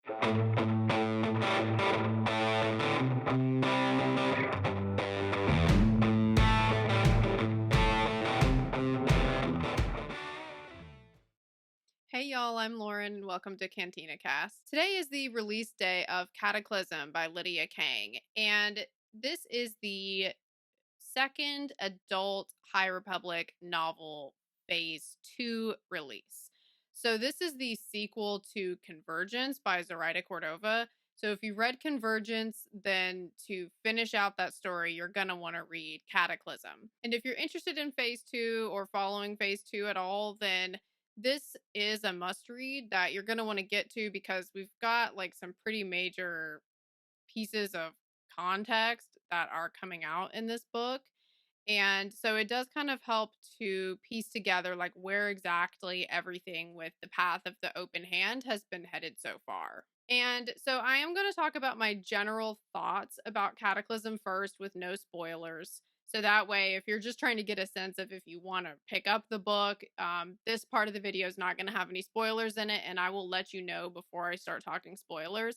Hey y'all, I'm Lauren and welcome to Cantina Cast. Today is the release day of Cataclysm by Lydia Kang, and this is the second adult High Republic novel phase 2 release. So this is the sequel to Convergence by Zoraida Córdova. So if you read Convergence, then to finish out that story, you're going to want to read Cataclysm. And if you're interested in phase 2 or following phase 2 at all, then this is a must read that you're going to want to get to, because we've got like some pretty major pieces of context that are coming out in this book. And so it does kind of help to piece together like where exactly everything with the path of the open hand has been headed so far. And so I am going to talk about my general thoughts about Cataclysm first with no spoilers. So that way, if you're just trying to get a sense of if you want to pick up the book, this part of the video is not going to have any spoilers in it, and I will let you know before I start talking spoilers.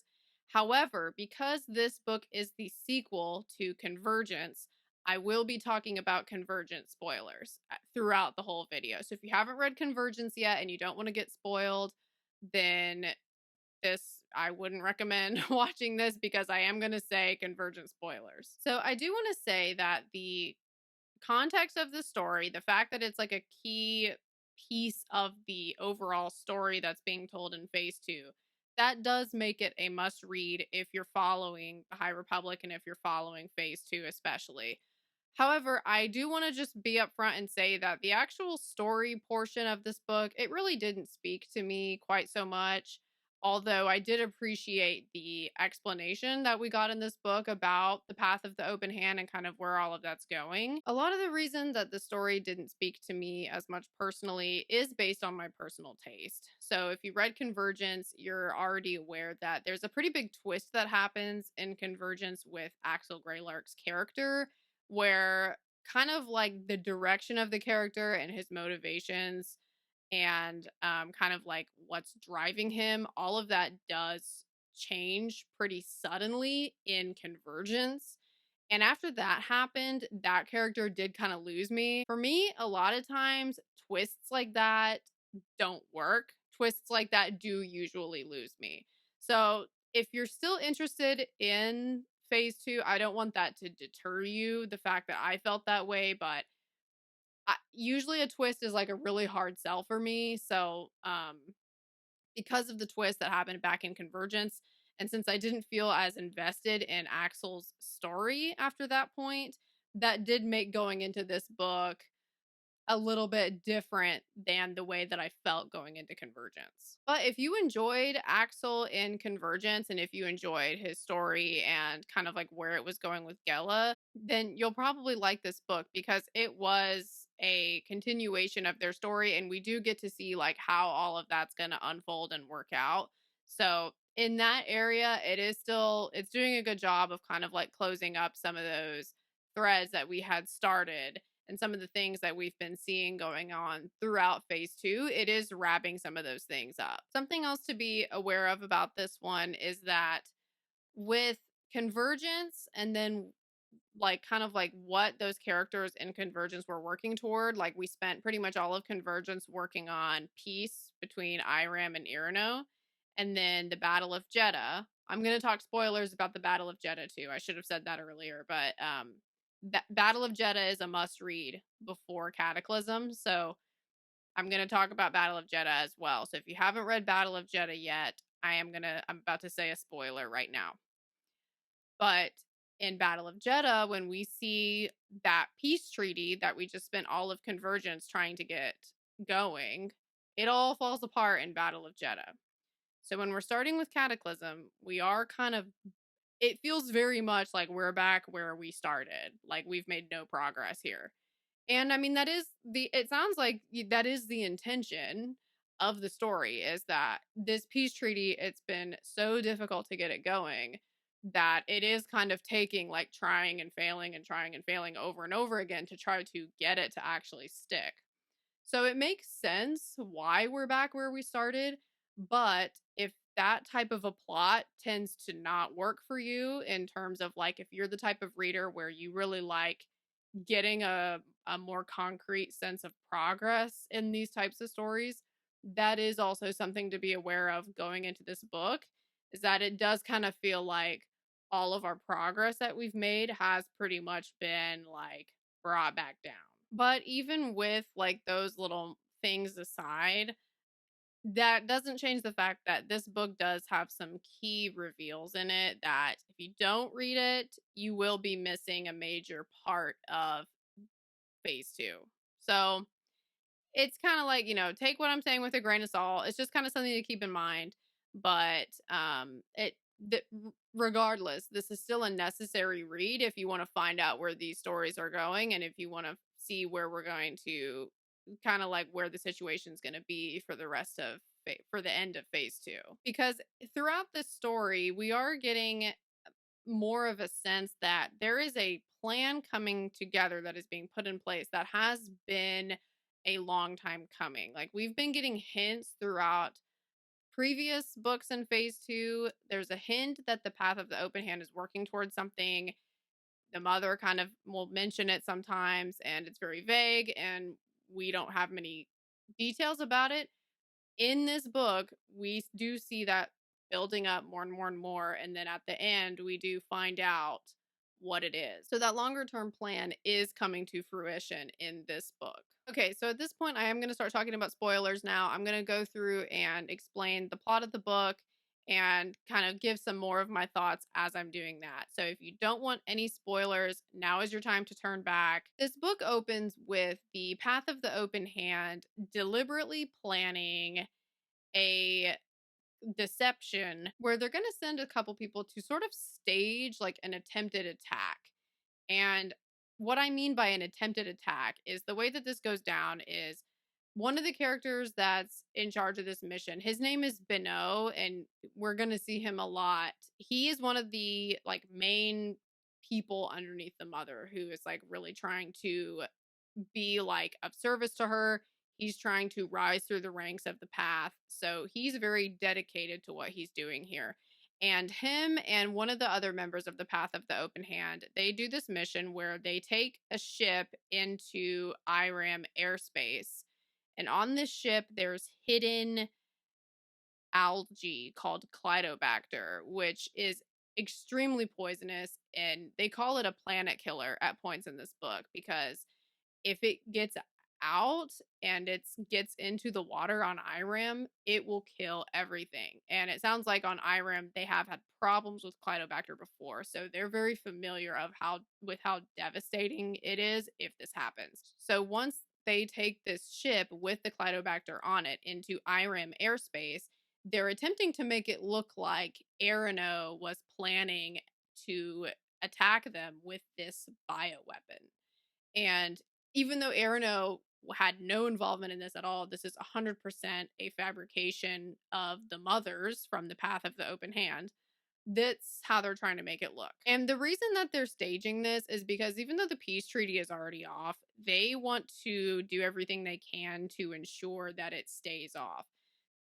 However, because this book is the sequel to Convergence, I will be talking about Convergence spoilers throughout the whole video. So if you haven't read Convergence yet and you don't want to get spoiled, then I wouldn't recommend watching this, because I am going to say Convergence spoilers. So I do want to say that the context of the story, the fact that it's like a key piece of the overall story that's being told in phase 2, that does make it a must read if you're following the High Republic and if you're following phase 2 especially. However, I do want to just be upfront and say that the actual story portion of this book, it really didn't speak to me quite so much. Although I did appreciate the explanation that we got in this book about the path of the open hand and kind of where all of that's going. A lot of the reason that the story didn't speak to me as much personally is based on my personal taste. So if you read Convergence, you're already aware that there's a pretty big twist that happens in Convergence with Axel Greylark's character, where kind of like the direction of the character and his motivations and kind of like what's driving him, all of that does change pretty suddenly in Convergence. And after that happened, that character did kind of lose me. For me, a lot of times twists like that don't work. Twists like that do usually lose me. So if you're still interested in phase 2, I don't want that to deter you, the fact that I felt that way, but usually a twist is like a really hard sell for me. So, because of the twist that happened back in Convergence, and since I didn't feel as invested in Axel's story after that point, that did make going into this book a little bit different than the way that I felt going into Convergence. But if you enjoyed Axel in Convergence, and if you enjoyed his story and kind of like where it was going with Gela, then you'll probably like this book, because it was a continuation of their story, and we do get to see like how all of that's going to unfold and work out. So in that area, it's doing a good job of kind of like closing up some of those threads that we had started and some of the things that we've been seeing going on throughout phase 2. It is wrapping some of those things up. Something else to be aware of about this one is that with Convergence, and then like kind of like what those characters in Convergence were working toward, like we spent pretty much all of Convergence working on peace between Iram and Irano, and then the Battle of Jeddah. I'm going to talk spoilers about the Battle of Jeddah too. I should have said that earlier, but Battle of Jeddah is a must read before Cataclysm. So I'm going to talk about Battle of Jeddah as well. So if you haven't read Battle of Jeddah yet, I'm about to say a spoiler right now. But in Battle of Jeddah, when we see that peace treaty that we just spent all of Convergence trying to get going, it all falls apart in Battle of Jeddah. So when we're starting with Cataclysm, we are kind of, it feels very much like we're back where we started. Like we've made no progress here. And I mean, it sounds like that is the intention of the story, is that this peace treaty, it's been so difficult to get it going that it is kind of taking like trying and failing over and over again to try to get it to actually stick. So it makes sense why we're back where we started. But if that type of a plot tends to not work for you in terms of like if you're the type of reader where you really like getting a more concrete sense of progress in these types of stories, that is also something to be aware of going into this book, is that it does kind of feel like all of our progress that we've made has pretty much been like brought back down. But even with like those little things aside, that doesn't change the fact that this book does have some key reveals in it that if you don't read it, you will be missing a major part of phase two. So it's kind of like, take what I'm saying with a grain of salt. It's just kind of something to keep in mind. But regardless, this is still a necessary read if you want to find out where these stories are going and if you want to see where we're going to kind of like where the situation's going to be for the rest of for the end of phase two. Because throughout this story, we are getting more of a sense that there is a plan coming together that is being put in place that has been a long time coming. Like we've been getting hints throughout previous books in phase two. There's a hint that the path of the open hand is working towards something. The mother kind of will mention it sometimes, and it's very vague, and we don't have many details about it. In this book, we do see that building up more and more and more. And then at the end, we do find out what it is. So that longer term plan is coming to fruition in this book. Okay, so at this point, I am going to start talking about spoilers now. I'm going to go through and explain the plot of the book and kind of give some more of my thoughts as I'm doing that. So if you don't want any spoilers, now is your time to turn back. This book opens with the Path of the Open Hand deliberately planning a deception where they're going to send a couple people to sort of stage like an attempted attack. And what I mean by an attempted attack is the way that this goes down is one of the characters that's in charge of this mission, his name is Beno, and we're going to see him a lot. He is one of the like main people underneath the mother who is like really trying to be like of service to her. He's trying to rise through the ranks of the path. So he's very dedicated to what he's doing here. And him and one of the other members of the Path of the Open Hand, they do this mission where they take a ship into Iram airspace. And on this ship, there's hidden algae called Clydobacter, which is extremely poisonous. And they call it a planet killer at points in this book because if it gets out and it gets into the water on Iram, it will kill everything. And it sounds like on Iram they have had problems with Clydobacter before, so they're very familiar of how devastating it is if this happens. So once they take this ship with the Clydobacter on it into Iram airspace, they're attempting to make it look like Arano was planning to attack them with this bioweapon. And even though Arano had no involvement in this at all, this is 100% a fabrication of the mothers from the Path of the Open Hand. That's how they're trying to make it look. And the reason that they're staging this is because even though the peace treaty is already off, they want to do everything they can to ensure that it stays off.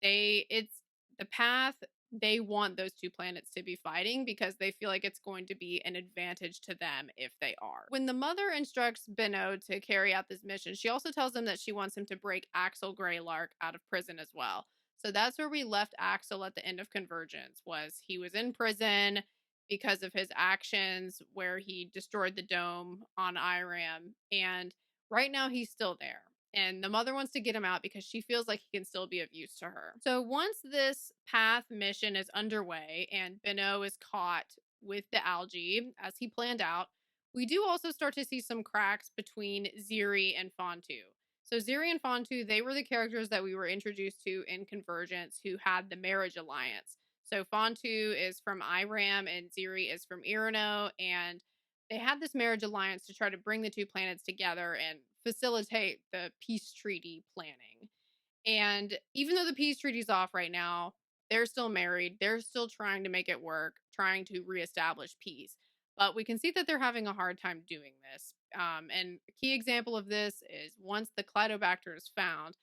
It's the path. They want those two planets to be fighting because they feel like it's going to be an advantage to them if they are. When the mother instructs Beno to carry out this mission, she also tells him that she wants him to break Axel Greylark out of prison as well. So that's where we left Axel at the end of Convergence, was he was in prison because of his actions where he destroyed the dome on Iram. And right now he's still there. And the mother wants to get him out because she feels like he can still be of use to her. So once this path mission is underway and Beno is caught with the algae, as he planned out, we do also start to see some cracks between Ziri and Fontu. So Ziri and Fontu, they were the characters that we were introduced to in Convergence who had the marriage alliance. So Fontu is from Iram and Ziri is from Irano, and they had this marriage alliance to try to bring the two planets together and facilitate the peace treaty planning. And even though the peace treaty's off right now, they're still married. They're still trying to make it work, trying to reestablish peace. But we can see that they're having a hard time doing this. And a key example of this is once the Clydobacter is found,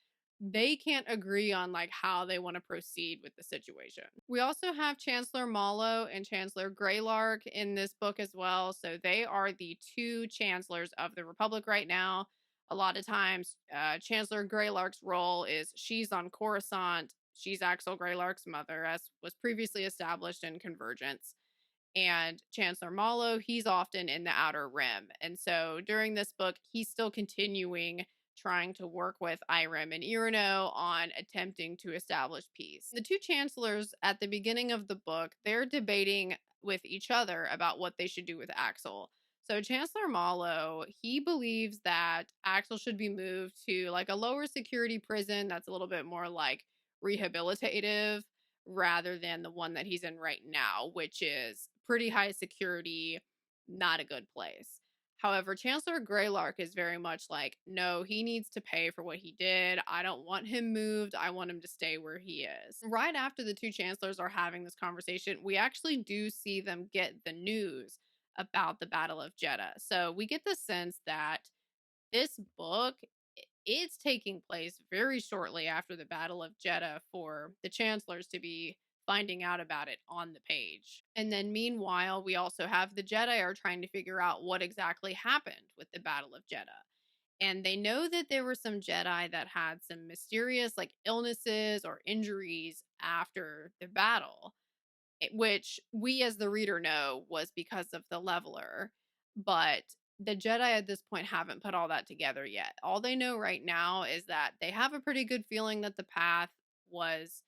they can't agree on like how they want to proceed with the situation. We also have Chancellor Mallow and Chancellor Greylark in this book as well. So they are the two chancellors of the Republic right now. A lot of times, Chancellor Greylark's role is she's on Coruscant. She's Axel Greylark's mother, as was previously established in Convergence. And Chancellor Mallow, he's often in the Outer Rim. And so during this book, he's still continuing trying to work with Irem and Irino on attempting to establish peace. The two chancellors at the beginning of the book, they're debating with each other about what they should do with Axel. So Chancellor Mallow, he believes that Axel should be moved to like a lower security prison that's a little bit more like rehabilitative rather than the one that he's in right now, which is pretty high security, not a good place. However, Chancellor Greylark is very much like, no, he needs to pay for what he did. I don't want him moved. I want him to stay where he is. Right after the two chancellors are having this conversation, we actually do see them get the news about the Battle of Jeddah. So we get the sense that this book, it's taking place very shortly after the Battle of Jeddah for the chancellors to be finding out about it on the page. And then meanwhile, we also have the Jedi are trying to figure out what exactly happened with the Battle of Jeddah. And they know that there were some Jedi that had some mysterious like illnesses or injuries after the battle, which we as the reader know was because of the leveler. But the Jedi at this point haven't put all that together yet. All they know right now is that they have a pretty good feeling that the path was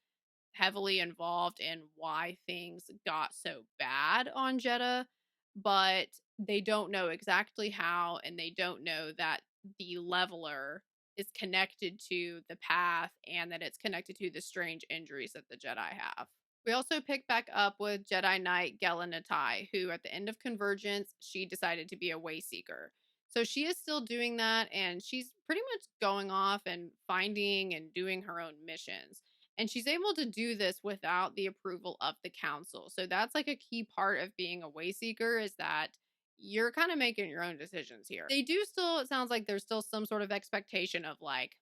heavily involved in why things got so bad on Jeddah, but they don't know exactly how, and they don't know that the leveler is connected to the path and that it's connected to the strange injuries that the Jedi have. We also pick back up with Jedi Knight Gela Natai, who at the end of Convergence, she decided to be a way seeker. So she is still doing that, and she's pretty much going off and finding and doing her own missions. And she's able to do this without the approval of the council. So that's like a key part of being a way seeker is that you're kind of making your own decisions here. They do still, it sounds like there's still some sort of expectation of like,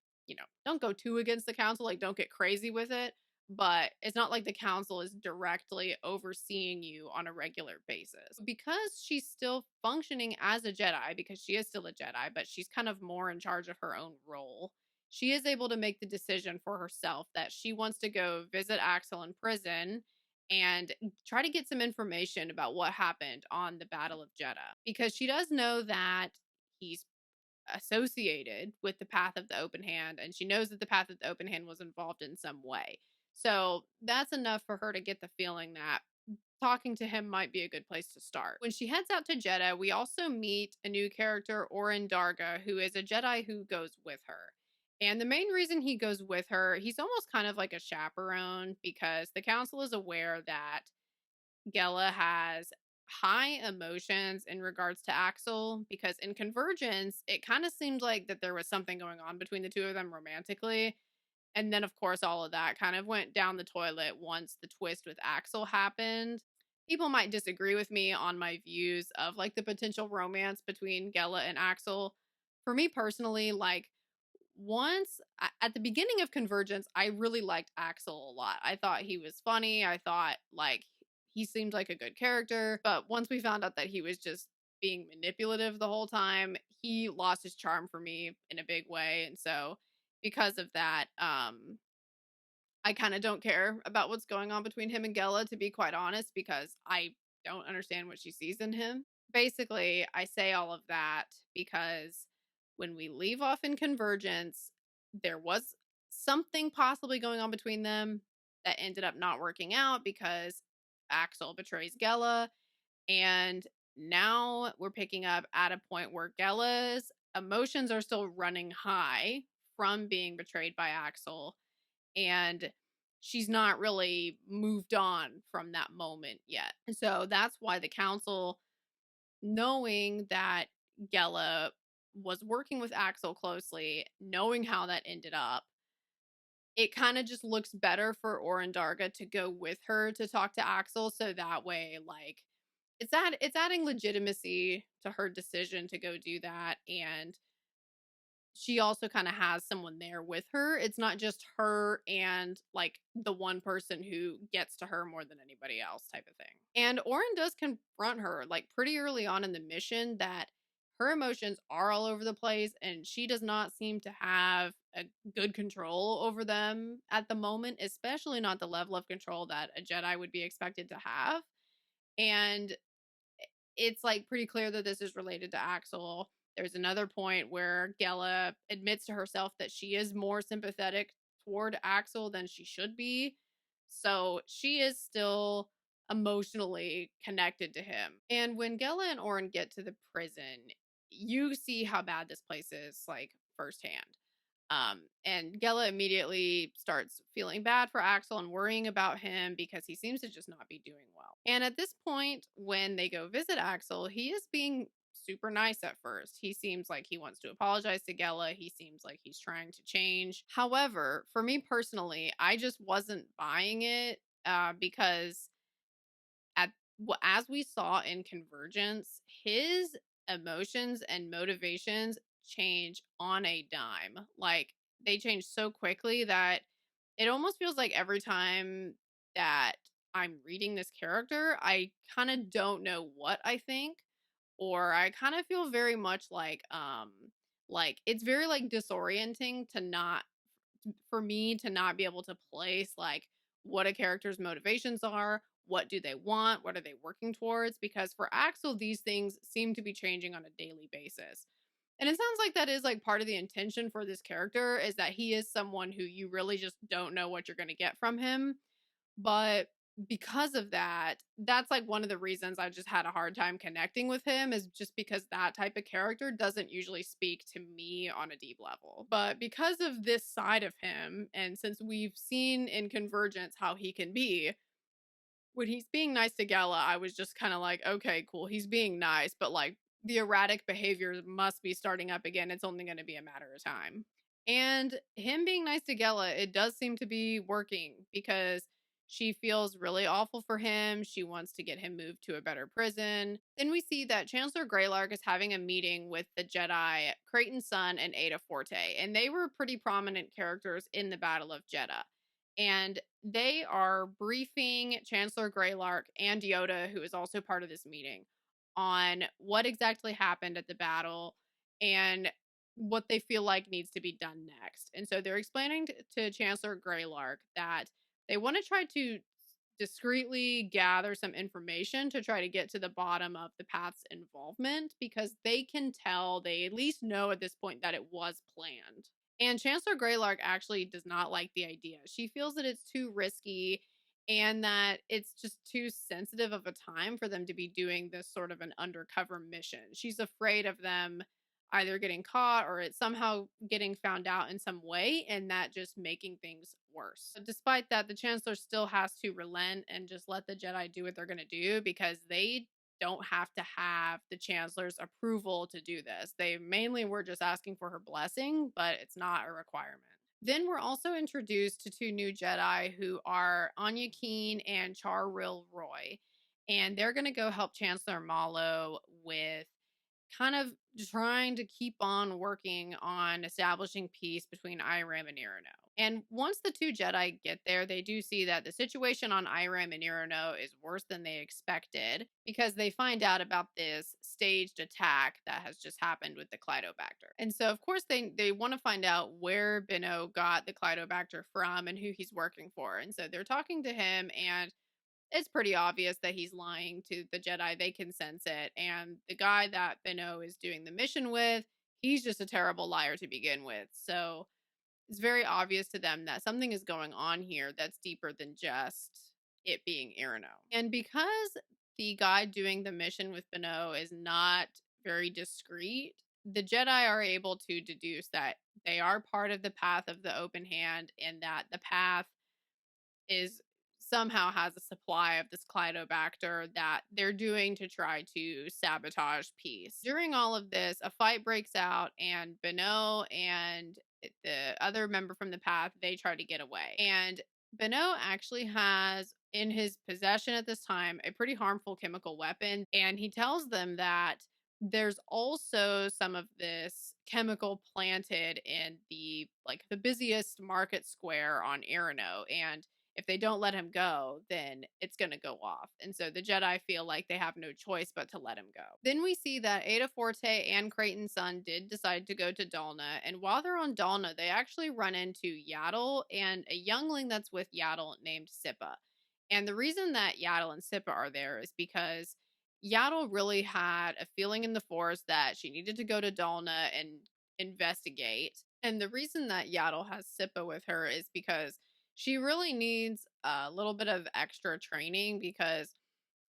don't go too against the council, like don't get crazy with it. But it's not like the council is directly overseeing you on a regular basis. Because she's still functioning as a Jedi, because she is still a Jedi, but she's kind of more in charge of her own role, she is able to make the decision for herself that she wants to go visit Axel in prison and try to get some information about what happened on the Battle of Jeddah. Because she does know that he's associated with the Path of the Open Hand, and she knows that the Path of the Open Hand was involved in some way. So that's enough for her to get the feeling that talking to him might be a good place to start. When she heads out to Jeddah, we also meet a new character, Orin Darga, who is a Jedi who goes with her. And the main reason he goes with her, he's almost kind of like a chaperone because the council is aware that Gela has high emotions in regards to Axel because in Convergence, it kind of seemed like that there was something going on between the two of them romantically. And then, of course, all of that kind of went down the toilet once the twist with Axel happened. People might disagree with me on my views of like the potential romance between Gela and Axel. For me personally, like at the beginning of Convergence, I really liked Axel a lot. I thought he was funny. I thought like he seemed like a good character. But once we found out that he was just being manipulative the whole time, he lost his charm for me in a big way. And so because of that, I kind of don't care about what's going on between him and Gela, to be quite honest, because I don't understand what she sees in him. Basically, I say all of that because when we leave off in Convergence, there was something possibly going on between them that ended up not working out because Axel betrays Gela. And now we're picking up at a point where Gela's emotions are still running high from being betrayed by Axel. And she's not really moved on from that moment yet. And so that's why the council, knowing that Gela was working with Axel closely, knowing how that ended up, it kind of just looks better for Orin Darga to go with her to talk to Axel. So that way, like, it's adding legitimacy to her decision to go do that. And she also kind of has someone there with her. It's not just her and like the one person who gets to her more than anybody else type of thing. And Orin does confront her like pretty early on in the mission that her emotions are all over the place and she does not seem to have a good control over them at the moment, especially not the level of control that a Jedi would be expected to have. And it's like pretty clear that this is related to Axel. There's another point where Gela admits to herself that she is more sympathetic toward Axel than she should be. So she is still emotionally connected to him. And when Gela and Orin get to the prison, you see how bad this place is, like firsthand. And Gela immediately starts feeling bad for Axel and worrying about him because he seems to just not be doing well. And at this point, when they go visit Axel, he is being super nice at first. He seems like he wants to apologize to Gela. He seems like he's trying to change. However, for me personally, I just wasn't buying it because at as we saw in Convergence, his emotions and motivations change on a dime. Like they change so quickly that it almost feels like every time that I'm reading this character, I kind of don't know what I think, or I kind of feel very much like it's very like disorienting to not for me to not be able to place like what a character's motivations are, what do they want, what are they working towards, because for Axel these things seem to be changing on a daily basis. And it sounds like that is like part of the intention for this character is that he is someone who you really just don't know what you're going to get from him. But because of that, that's like one of the reasons I just had a hard time connecting with him is just because that type of character doesn't usually speak to me on a deep level. But because of this side of him, and since we've seen in Convergence how he can be, when he's being nice to Gala, I was just kind of like, okay, cool, he's being nice, but like the erratic behavior must be starting up again. It's only going to be a matter of time. And him being nice to Gela, it does seem to be working because she feels really awful for him. She wants to get him moved to a better prison. Then we see that Chancellor Greylark is having a meeting with the Jedi Creighton's son and Ada Forte, and they were pretty prominent characters in the Battle of Jeddah. And they are briefing Chancellor Greylark and Yoda, who is also part of this meeting, on what exactly happened at the battle and what they feel like needs to be done next. And so they're explaining to Chancellor Greylark that they want to try to discreetly gather some information to try to get to the bottom of the path's involvement because they can tell, they at least know at this point that it was planned. And Chancellor Greylark actually does not like the idea. She feels that it's too risky and that it's just too sensitive of a time for them to be doing this sort of an undercover mission. She's afraid of them either getting caught or it somehow getting found out in some way and that just making things worse. But despite that, the Chancellor still has to relent and just let the Jedi do what they're going to do because they don't have to have the Chancellor's approval to do this. They mainly were just asking for her blessing, but it's not a requirement. Then we're also introduced to two new Jedi who are Anya Keen and Char Ril Roy. And they're going to go help Chancellor Malo with kind of trying to keep on working on establishing peace between Iram and Irano. And once the two Jedi get there, they do see that the situation on Iram and Irano is worse than they expected because they find out about this staged attack that has just happened with the Clydobacter. And so, of course, they want to find out where Bino got the Clydobacter from and who he's working for. And so they're talking to him, and it's pretty obvious that he's lying to the Jedi. They can sense it. And the guy that Bino is doing the mission with, he's just a terrible liar to begin with. So it's very obvious to them that something is going on here that's deeper than just it being Irano. And because the guy doing the mission with Bino is not very discreet, the Jedi are able to deduce that they are part of the path of the open hand and that the path is somehow has a supply of this Clydobacter that they're doing to try to sabotage peace. During all of this, a fight breaks out and Bino and the other member from the path, they try to get away. And Bino actually has in his possession at this time a pretty harmful chemical weapon, and he tells them that There's also some of this chemical planted in the busiest market square on Arano, and if they don't let him go, then it's going to go off. And so the Jedi feel like they have no choice but to let him go. Then we see that Ada Forte and Creighton's son did decide to go to Dalna, and while they're on Dalna, they actually run into Yaddle and a youngling that's with Yaddle named Sippa. And the reason that Yaddle and Sippa are there is because Yaddle really had a feeling in the force that she needed to go to Dalna and investigate. And the reason that Yaddle has Sippa with her is because she really needs a little bit of extra training because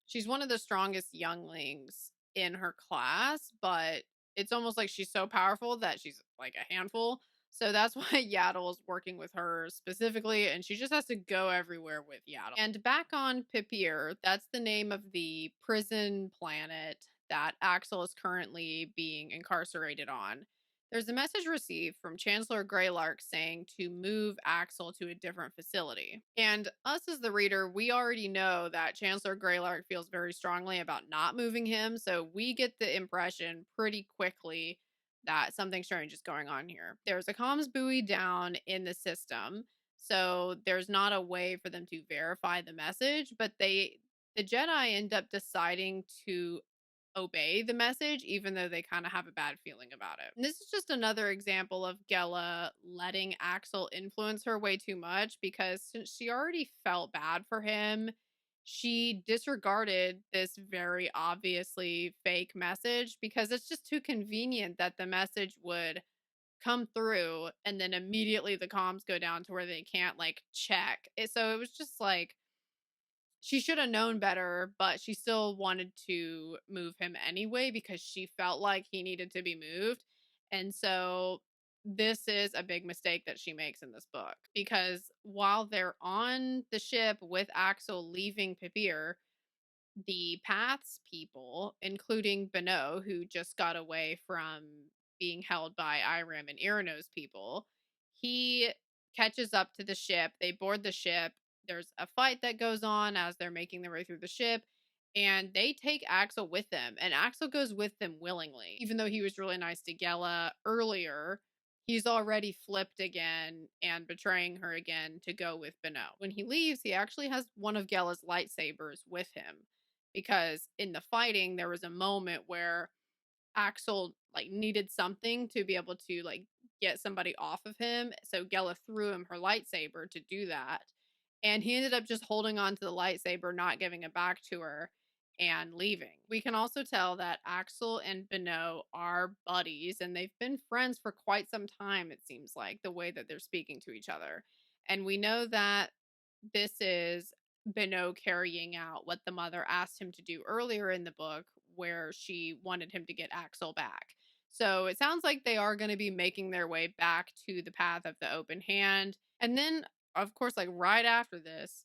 she's one of the strongest younglings in her class, but it's almost like she's so powerful that she's like a handful. So that's why Yaddle is working with her specifically, and she just has to go everywhere with Yaddle. And back on Pipir, that's the name of the prison planet that Axel is currently being incarcerated on. There's a message received from Chancellor Greylark saying to move Axel to a different facility. And us as the reader, we already know that Chancellor Greylark feels very strongly about not moving him, so we get the impression pretty quickly that something strange is going on here. There's a comms buoy down in the system, so there's not a way for them to verify the message, but the Jedi end up deciding to obey the message, even though they kind of have a bad feeling about it. And this is just another example of Gela letting Axel influence her way too much because since she already felt bad for him, she disregarded this very obviously fake message because it's just too convenient that the message would come through and then immediately the comms go down to where they can't like check. So it was just like she should have known better, but she still wanted to move him anyway because she felt like he needed to be moved. And so this is a big mistake that she makes in this book because while they're on the ship with Axel leaving Pipir, the Paths people, including Beno, who just got away from being held by Iram and Irano's people, he catches up to the ship. They board the ship. There's a fight that goes on as they're making their way through the ship, and they take Axel with them. And Axel goes with them willingly, even though he was really nice to Gela earlier. He's already flipped again and betraying her again to go with Beno. When he leaves, he actually has one of Gela's lightsabers with him because in the fighting there was a moment where Axel like needed something to be able to like get somebody off of him, so Gela threw him her lightsaber to do that, and he ended up just holding on to the lightsaber, not giving it back to her and leaving. We can also tell that Axel and Beno are buddies and they've been friends for quite some time, it seems like, the way that they're speaking to each other. And we know that this is Beno carrying out what the mother asked him to do earlier in the book, where she wanted him to get Axel back. So it sounds like they are going to be making their way back to the path of the open hand. And then, of course, like right after this,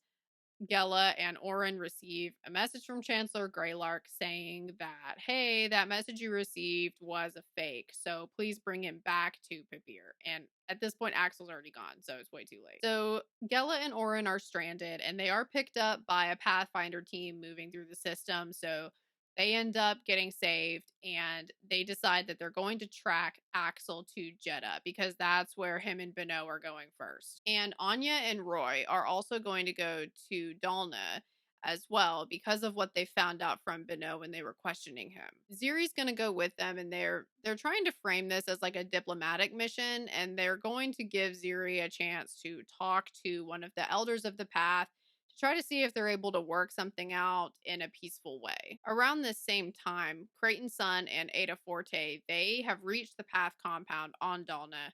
Gela and Oren receive a message from Chancellor Greylark saying that, hey, that message you received was a fake, so please bring him back to Pipir. And at this point, Axel's already gone, so it's way too late. So Gela and Oren are stranded, and they are picked up by a Pathfinder team moving through the system, so they end up getting saved, and they decide that they're going to track Axel to Jeddah because that's where him and Beno are going first. And Anya and Roy are also going to go to Dalna as well because of what they found out from Beno when they were questioning him. Ziri's going to go with them, and they're trying to frame this as like a diplomatic mission, and they're going to give Ziri a chance to talk to one of the elders of the path to try to see if they're able to work something out in a peaceful way. Around this same time, Creighton's son and Ada Forte, they have reached the path compound on Dalna,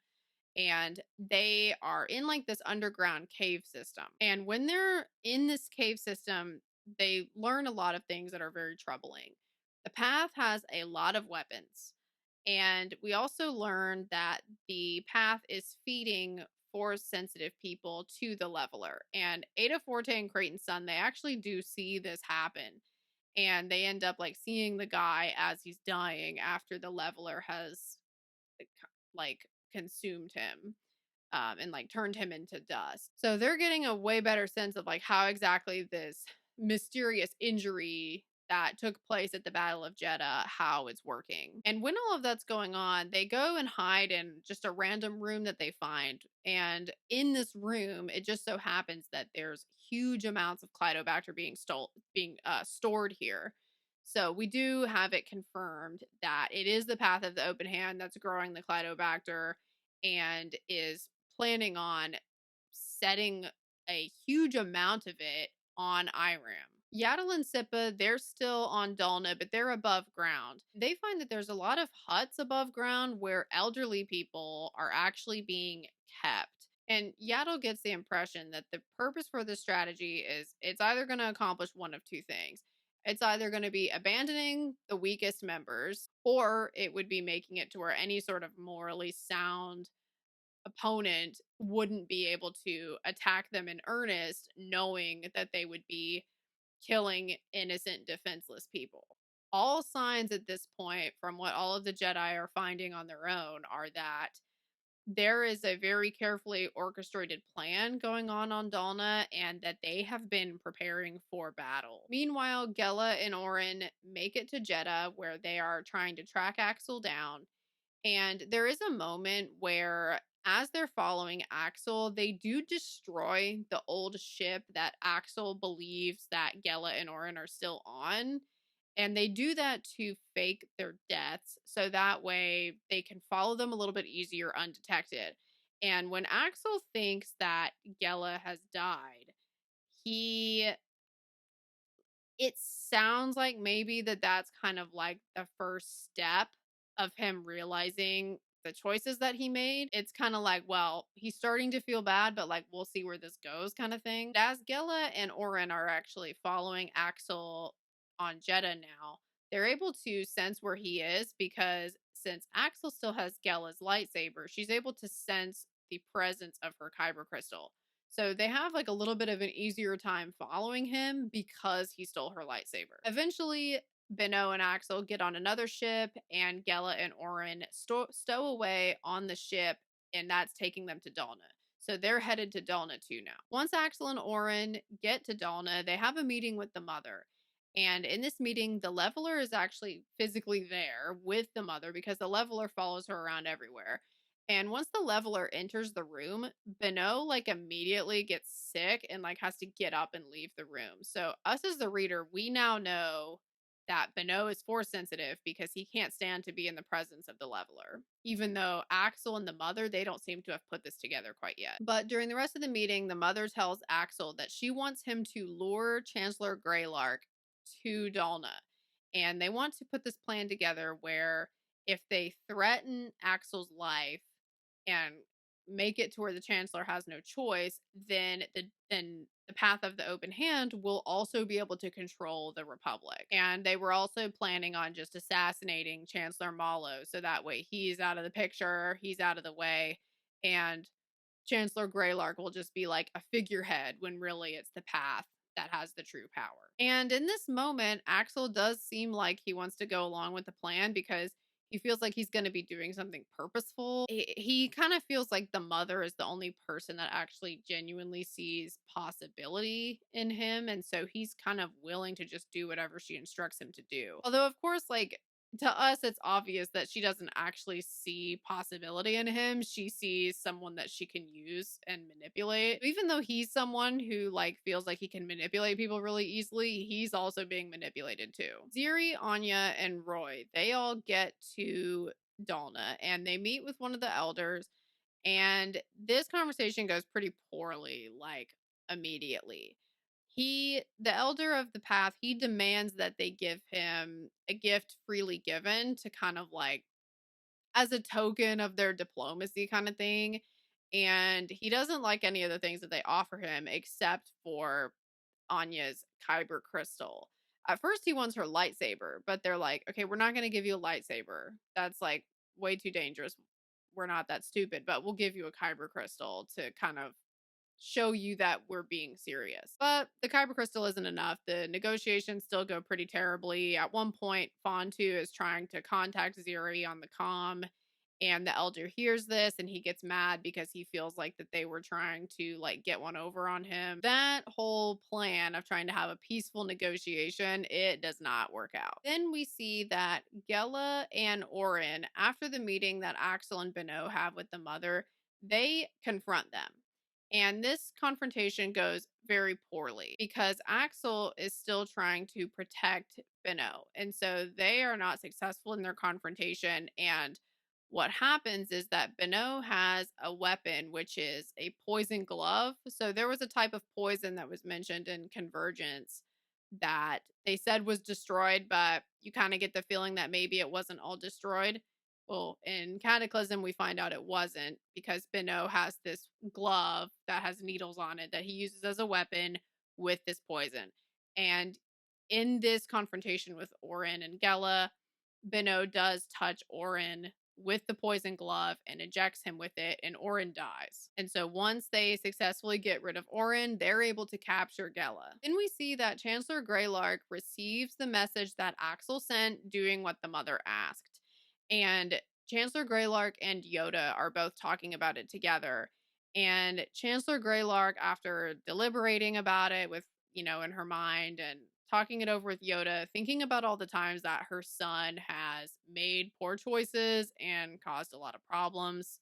and they are in like this underground cave system. And when they're in this cave system, they learn a lot of things that are very troubling. The path has a lot of weapons. And we also learn that the path is feeding force sensitive people to the leveler. And Ada Forte and Creighton's son, they actually do see this happen. And they end up like seeing the guy as he's dying after the leveler has like consumed him and like turned him into dust. So they're getting a way better sense of like how exactly this mysterious injury that took place at the Battle of Jeddah, how it's working. And when all of that's going on, they go and hide in just a random room that they find. And in this room, it just so happens that there's huge amounts of Clydobacter being stored here. So we do have it confirmed that it is the path of the open hand that's growing the Clydobacter and is planning on setting a huge amount of it on Iram. Yaddle and Sippa, they're still on Dalna, but they're above ground. They find that there's a lot of huts above ground where elderly people are actually being kept. And Yaddle gets the impression that the purpose for this strategy is it's either going to accomplish one of two things. It's either going to be abandoning the weakest members, or it would be making it to where any sort of morally sound opponent wouldn't be able to attack them in earnest, knowing that they would be killing innocent, defenseless people. All signs at this point, from what all of the Jedi are finding on their own, are that there is a very carefully orchestrated plan going on Dalna, and that they have been preparing for battle. Meanwhile, Gela and Orin make it to Jeddah, where they are trying to track Axel down. And there is a moment where, as they're following Axel, they do destroy the old ship that Axel believes that Gela and Orin are still on. And they do that to fake their deaths so that way they can follow them a little bit easier undetected. And when Axel thinks that Gela has died, he it sounds like maybe that's kind of like the first step of him realizing the choices that he made. It's kind of like, well, he's starting to feel bad, but like, we'll see where this goes kind of thing. As Gela and Orin are actually following Axel on Jeddah now, they're able to sense where he is because since Axel still has Gela's lightsaber, she's able to sense the presence of her kyber crystal. So they have like a little bit of an easier time following him because he stole her lightsaber. Eventually, Benno and Axel get on another ship, and Gela and Orin stow away on the ship, and that's taking them to Dalna. So they're headed to Dalna too now. Once Axel and Orin get to Dalna, they have a meeting with the mother. And in this meeting, the leveler is actually physically there with the mother because the leveler follows her around everywhere. And once the leveler enters the room, Benno like immediately gets sick and like has to get up and leave the room. So us as the reader, we now know that Benno is force sensitive because he can't stand to be in the presence of the leveler. Even though Axel and the mother, they don't seem to have put this together quite yet. But during the rest of the meeting, the mother tells Axel that she wants him to lure Chancellor Greylark to Dalna. And they want to put this plan together where if they threaten Axel's life and make it to where the Chancellor has no choice, then the path of the open hand will also be able to control the Republic. And they were also planning on just assassinating Chancellor Malo, so that way he's out of the picture, he's out of the way, and Chancellor Greylark will just be like a figurehead when really it's the path that has the true power. And in this moment, Axel does seem like he wants to go along with the plan because he feels like he's going to be doing something purposeful. He kind of feels like the mother is the only person that actually genuinely sees possibility in him. And so he's kind of willing to just do whatever she instructs him to do. Although, of course, like, to us, it's obvious that she doesn't actually see possibility in him. She sees someone that she can use and manipulate. Even though he's someone who like feels like he can manipulate people really easily, he's also being manipulated too. Ziri, Anya, and Roy, they all get to Dalna and they meet with one of the elders. And this conversation goes pretty poorly, like immediately. The elder of the path, he demands that they give him a gift freely given to kind of like as a token of their diplomacy kind of thing. And he doesn't like any of the things that they offer him except for Anya's kyber crystal. At first, he wants her lightsaber, but they're like, okay, we're not going to give you a lightsaber. That's like way too dangerous. We're not that stupid, but we'll give you a kyber crystal to kind of show you that we're being serious. But the kyber crystal isn't enough. The negotiations still go pretty terribly. At one point, Fontu is trying to contact Ziri on the comm, And the elder hears this and he gets mad because he feels like that they were trying to like get one over on him. That whole plan of trying to have a peaceful negotiation, it does not work out. Then we see that Gela and Orin, after the meeting that Axel and Beno have with the mother, they confront them. And this confrontation goes very poorly because Axel is still trying to protect Beno. And so they are not successful in their confrontation. And what happens is that Beno has a weapon, which is a poison glove. So there was a type of poison that was mentioned in Convergence that they said was destroyed, but you kind of get the feeling that maybe it wasn't all destroyed. Well, in Cataclysm, we find out it wasn't because Beno has this glove that has needles on it that he uses as a weapon with this poison. And in this confrontation with Orin and Gela, Beno does touch Orin with the poison glove and ejects him with it, and Orin dies. And so once they successfully get rid of Orin, they're able to capture Gela. Then we see that Chancellor Greylark receives the message that Axel sent, doing what the mother asked. And Chancellor Greylark and Yoda are both talking about it together. And Chancellor Greylark, after deliberating about it with, in her mind and talking it over with Yoda, thinking about all the times that her son has made poor choices and caused a lot of problems,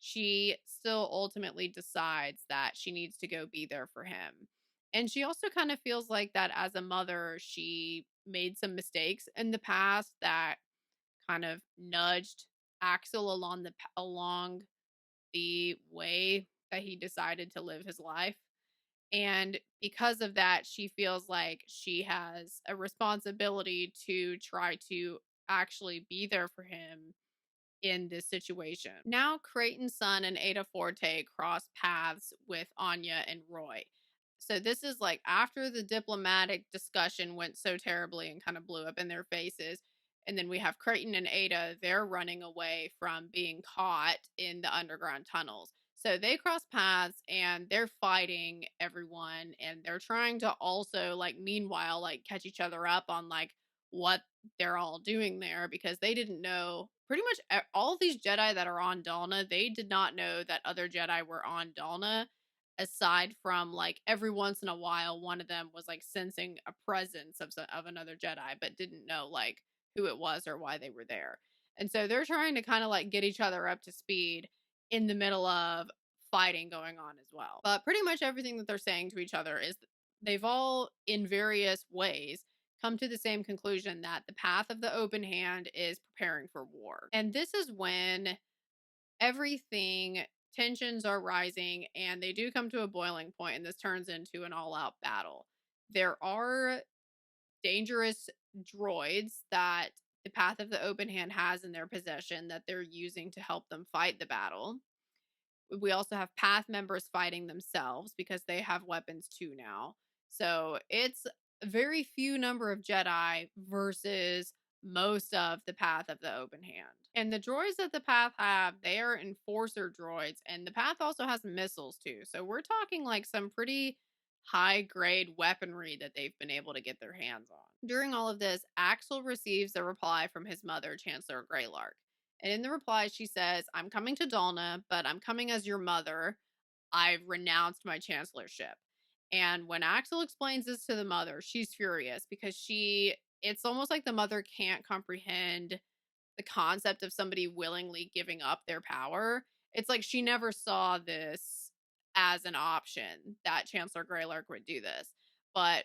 she still ultimately decides that she needs to go be there for him. And she also kind of feels like that as a mother, she made some mistakes in the past that kind of nudged Axel along the way that he decided to live his life. And because of that, she feels like she has a responsibility to try to actually be there for him in this situation. Now, Creighton's son and Ada Forte cross paths with Anya and Roy. So this is like after the diplomatic discussion went so terribly and kind of blew up in their faces. And then we have Creighton and Ada, they're running away from being caught in the underground tunnels. So they cross paths and they're fighting everyone, and they're trying to also like meanwhile like catch each other up on like what they're all doing there, because they didn't know pretty much all these Jedi that are on Dalna, they did not know that other Jedi were on Dalna, aside from like every once in a while one of them was like sensing a presence of another Jedi, but didn't know like who it was or why they were there. And so they're trying to kind of like get each other up to speed in the middle of fighting going on as well. But pretty much everything that they're saying to each other is they've all in various ways come to the same conclusion that the path of the open hand is preparing for war. And this is when everything, tensions are rising, and they do come to a boiling point, and this turns into an all-out battle. There are dangerous droids that the path of the open hand has in their possession that they're using to help them fight the battle. We also have path members fighting themselves because they have weapons too now. So it's a very few number of Jedi versus most of the path of the open hand. And the droids that the path have, they are enforcer droids, and the path also has missiles too. So we're talking like some pretty high grade weaponry that they've been able to get their hands on. During all of this, Axel receives a reply from his mother, Chancellor Greylark. And in the reply, she says, "I'm coming to Dalna, but I'm coming as your mother. I've renounced my chancellorship." And when Axel explains this to the mother, she's furious because it's almost like the mother can't comprehend the concept of somebody willingly giving up their power. It's like she never saw this as an option that Chancellor Greylark would do this. But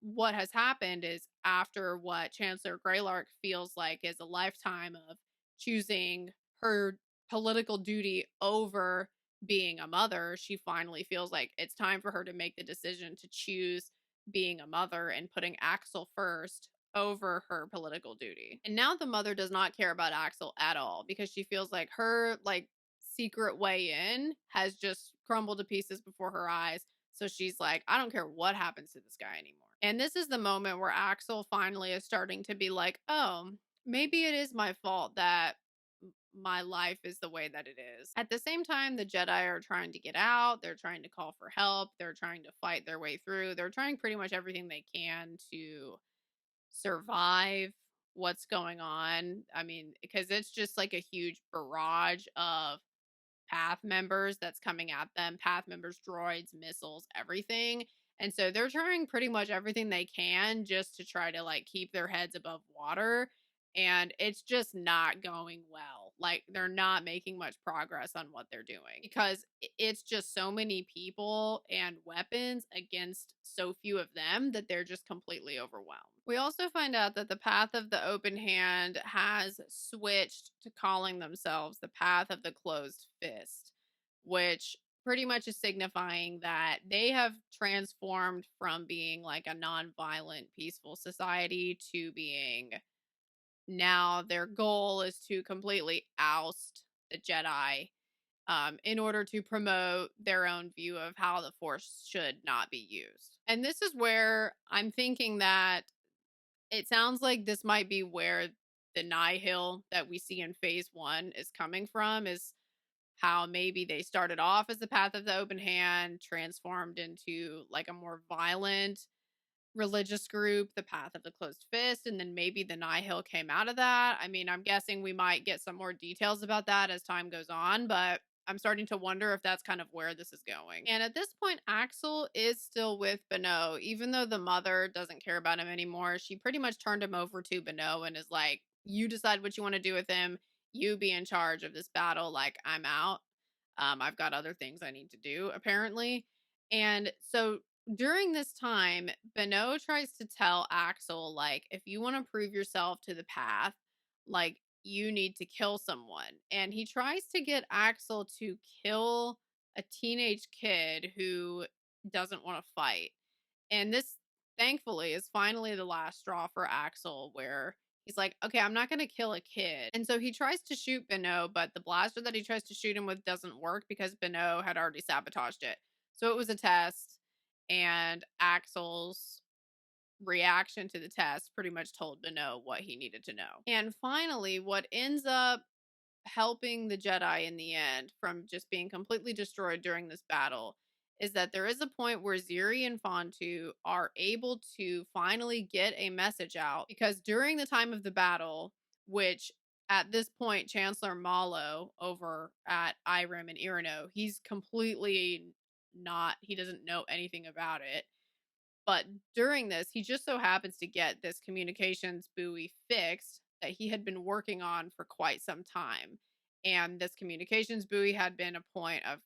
what has happened is, after what Chancellor Greylark feels like is a lifetime of choosing her political duty over being a mother, she finally feels like it's time for her to make the decision to choose being a mother and putting Axel first over her political duty. And now the mother does not care about Axel at all because she feels like her like secret way in has just crumbled to pieces before her eyes. So she's like, I don't care what happens to this guy anymore. And this is the moment where Axel finally is starting to be like, oh, maybe it is my fault that my life is the way that it is. At the same time, the Jedi are trying to get out. They're trying to call for help. They're trying to fight their way through. They're trying pretty much everything they can to survive what's going on. I mean, because it's just like a huge barrage of path members that's coming at them, path members, droids, missiles, everything. And so they're trying pretty much everything they can just to try to like keep their heads above water. And it's just not going well. Like they're not making much progress on what they're doing because it's just so many people and weapons against so few of them that they're just completely overwhelmed. We also find out that the Path of the Open Hand has switched to calling themselves the Path of the Closed Fist, which pretty much is signifying that they have transformed from being like a non-violent, peaceful society to being now their goal is to completely oust the Jedi in order to promote their own view of how the Force should not be used. And this is where I'm thinking that it sounds like this might be where the Nihil that we see in phase one is coming from, is how maybe they started off as the Path of the Open Hand, transformed into like a more violent religious group, the Path of the Closed Fist, and then maybe the Nihil came out of that. I mean, I'm guessing we might get some more details about that as time goes on, but I'm starting to wonder if that's kind of where this is going. And at this point, Axel is still with Beno, even though the mother doesn't care about him anymore. She pretty much turned him over to Beno and is like, you decide what you want to do with him. You be in charge of this battle. Like, I'm out. I've got other things I need to do, apparently. And so during this time, Beno tries to tell Axel, like, if you want to prove yourself to the path, like, you need to kill someone. And he tries to get Axel to kill a teenage kid who doesn't want to fight. And this, thankfully, is finally the last straw for Axel, where he's like, okay, I'm not going to kill a kid. And so he tries to shoot Beno, but the blaster that he tries to shoot him with doesn't work because Beno had already sabotaged it. So it was a test, and Axel's reaction to the test pretty much told Beno what he needed to know. And finally, what ends up helping the Jedi in the end from just being completely destroyed during this battle is that there is a point where Ziri and Fontu are able to finally get a message out, because during the time of the battle, which at this point Chancellor Malo over at Irem and Irino, he's completely not, he doesn't know anything about it. But during this, he just so happens to get this communications buoy fixed that he had been working on for quite some time. And this communications buoy had been a point of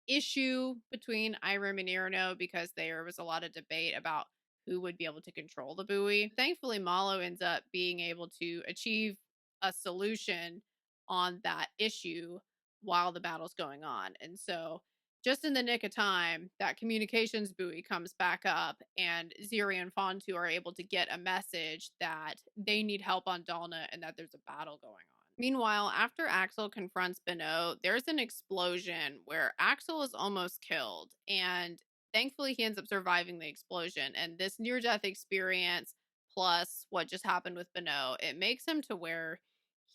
issue between Irem and Irino because there was a lot of debate about who would be able to control the buoy. Thankfully, Malo ends up being able to achieve a solution on that issue while the battle's going on. And so, just in the nick of time, that communications buoy comes back up, and Ziri and Fontu are able to get a message that they need help on Dalna and that there's a battle going on. Meanwhile, after Axel confronts Beno, there's an explosion where Axel is almost killed, and thankfully he ends up surviving the explosion. And this near-death experience, plus what just happened with Beno, it makes him to where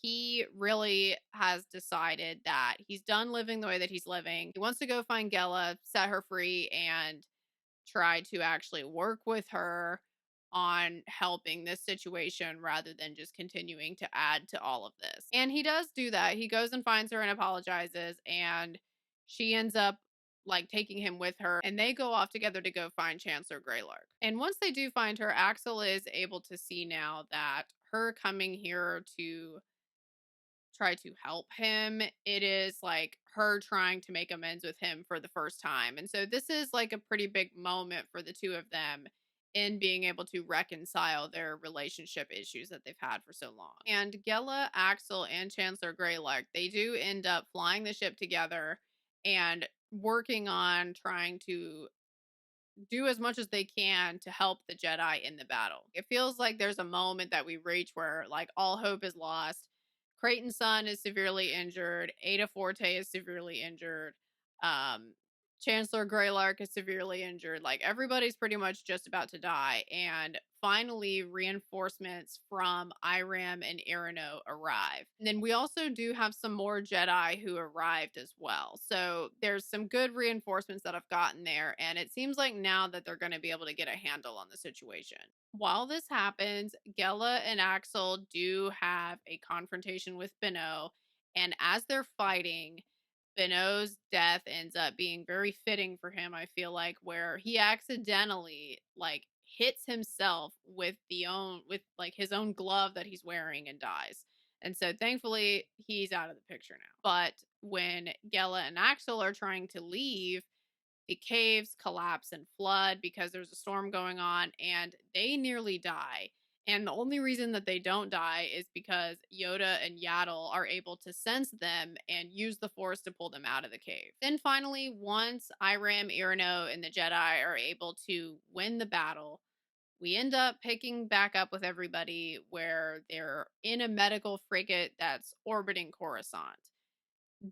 he really has decided that he's done living the way that he's living. He wants to go find Gela, set her free, and try to actually work with her on helping this situation rather than just continuing to add to all of this. And he does do that. He goes and finds her and apologizes, and she ends up like taking him with her, and they go off together to go find Chancellor Greylark. And once they do find her, Axel is able to see now that her coming here to try to help him, it is like her trying to make amends with him for the first time. And so this is like a pretty big moment for the two of them in being able to reconcile their relationship issues that they've had for so long. And Gela, Axel, and Chancellor Greylark, they do end up flying the ship together and working on trying to do as much as they can to help the Jedi in the battle. It feels like there's a moment that we reach where like all hope is lost. Creighton's son is severely injured. Ada Forte is severely injured. Um, Chancellor Greylark is severely injured. Like, everybody's pretty much just about to die. And finally, reinforcements from Iram and Irino arrive. And then we also do have some more Jedi who arrived as well. So there's some good reinforcements that have gotten there. And it seems like now that they're going to be able to get a handle on the situation. While this happens, Gela and Axel do have a confrontation with Beno. And as they're fighting, Beno's death ends up being very fitting for him, I feel like, where he accidentally like hits himself with like his own glove that he's wearing and dies. And so thankfully he's out of the picture now. But when Gela and Axel are trying to leave, the caves collapse and flood because there's a storm going on and they nearly die. And the only reason that they don't die is because Yoda and Yaddle are able to sense them and use the Force to pull them out of the cave. Then finally, once Iram, Irino, and the Jedi are able to win the battle, we end up picking back up with everybody where they're in a medical frigate that's orbiting Coruscant.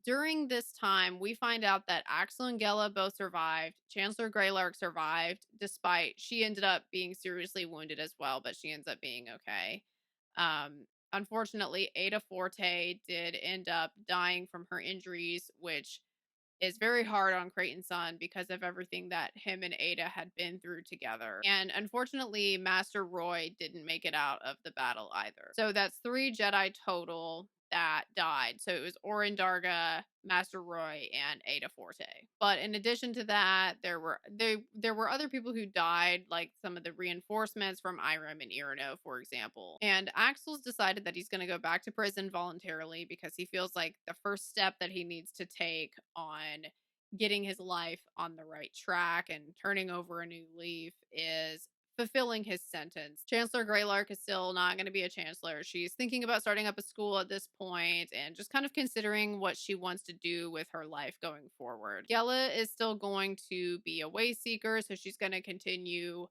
During this time, we find out that Axel and Gela both survived. Chancellor Greylark survived, despite she ended up being seriously wounded as well, but she ends up being okay. Unfortunately, Ada Forte did end up dying from her injuries, which is very hard on Creighton's son because of everything that him and Ada had been through together. And unfortunately, Master Roy didn't make it out of the battle either. So that's 3 Jedi total that died. So it was Orin Darga, Master Roy, and Ada Forte. But in addition to that, there were other people who died, like some of the reinforcements from Iram and Irino, for example. And Axel's decided that he's going to go back to prison voluntarily because he feels like the first step that he needs to take on getting his life on the right track and turning over a new leaf is fulfilling his sentence. Chancellor Greylark is still not going to be a chancellor. She's thinking about starting up a school at this point and just kind of considering what she wants to do with her life going forward. Gela is still going to be a way seeker, so she's going to continue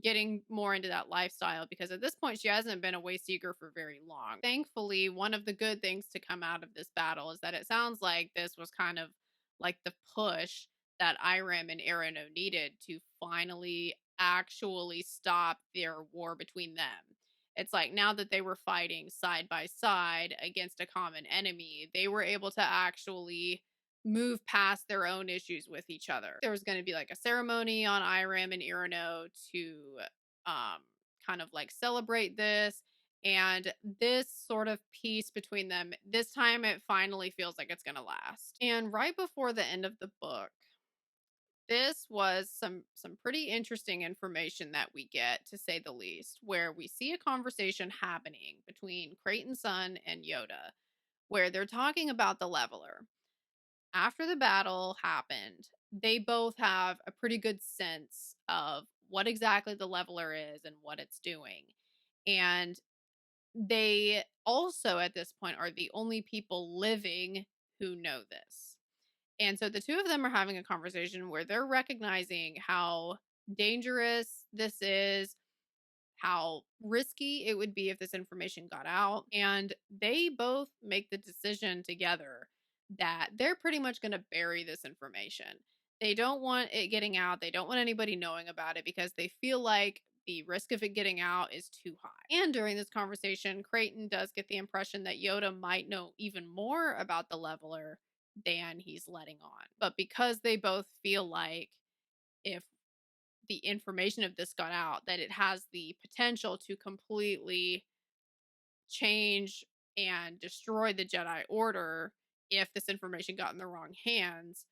getting more into that lifestyle because at this point she hasn't been a way seeker for very long. Thankfully, one of the good things to come out of this battle is that it sounds like this was kind of like the push that Iram and Irino needed to finally actually stop their war between them. It's like now that they were fighting side by side against a common enemy, they were able to actually move past their own issues with each other. There was going to be like a ceremony on Iram and Irino to kind of like celebrate this. And this sort of peace between them, this time it finally feels like it's going to last. And right before the end of the book, this was some pretty interesting information that we get, to say the least, where we see a conversation happening between Creighton's son and Yoda, where they're talking about the leveler. After the battle happened, they both have a pretty good sense of what exactly the leveler is and what it's doing. And they also, at this point, are the only people living who know this. And so the two of them are having a conversation where they're recognizing how dangerous this is, how risky it would be if this information got out. And they both make the decision together that they're pretty much going to bury this information. They don't want it getting out. They don't want anybody knowing about it because they feel like the risk of it getting out is too high. And during this conversation, Creighton does get the impression that Yoda might know even more about the leveler than he's letting on. But because they both feel like if the information of this got out, that it has the potential to completely change and destroy the Jedi Order if this information got in the wrong hands,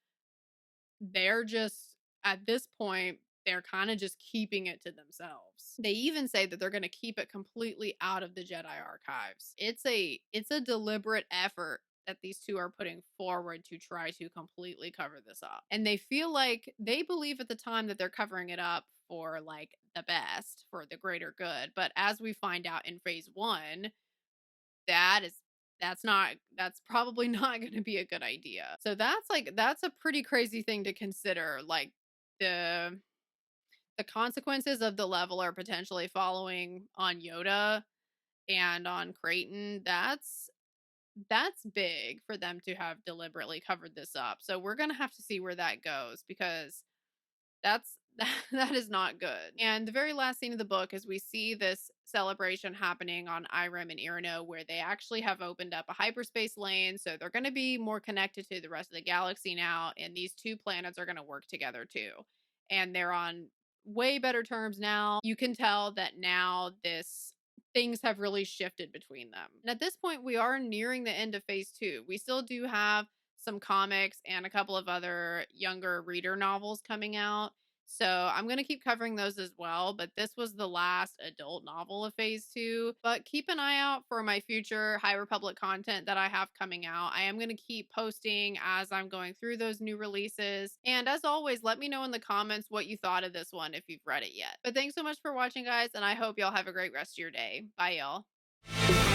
they're just, at this point, they're kind of just keeping it to themselves. They even say that they're going to keep it completely out of the Jedi archives. It's a deliberate effort that these two are putting forward to try to completely cover this up. And they feel like they believe at the time that they're covering it up for like the best, for the greater good. But as we find out in phase 1, that's probably not going to be a good idea. So that's a pretty crazy thing to consider, like the consequences of the leveler potentially following on Yoda and on Creighton. That's big for them to have deliberately covered this up. So we're going to have to see where that goes because that's that is not good. And the very last scene of the book is we see this celebration happening on Irem and Irino where they actually have opened up a hyperspace lane. So they're going to be more connected to the rest of the galaxy now. And these two planets are going to work together too. And they're on way better terms now. You can tell that now this things have really shifted between them. And at this point, we are nearing the end of phase two. We still do have some comics and a couple of other younger reader novels coming out. So I'm going to keep covering those as well. But this was the last adult novel of phase two. But keep an eye out for my future High Republic content that I have coming out. I am going to keep posting as I'm going through those new releases. And as always, let me know in the comments what you thought of this one if you've read it yet. But thanks so much for watching, guys. And I hope y'all have a great rest of your day. Bye, y'all.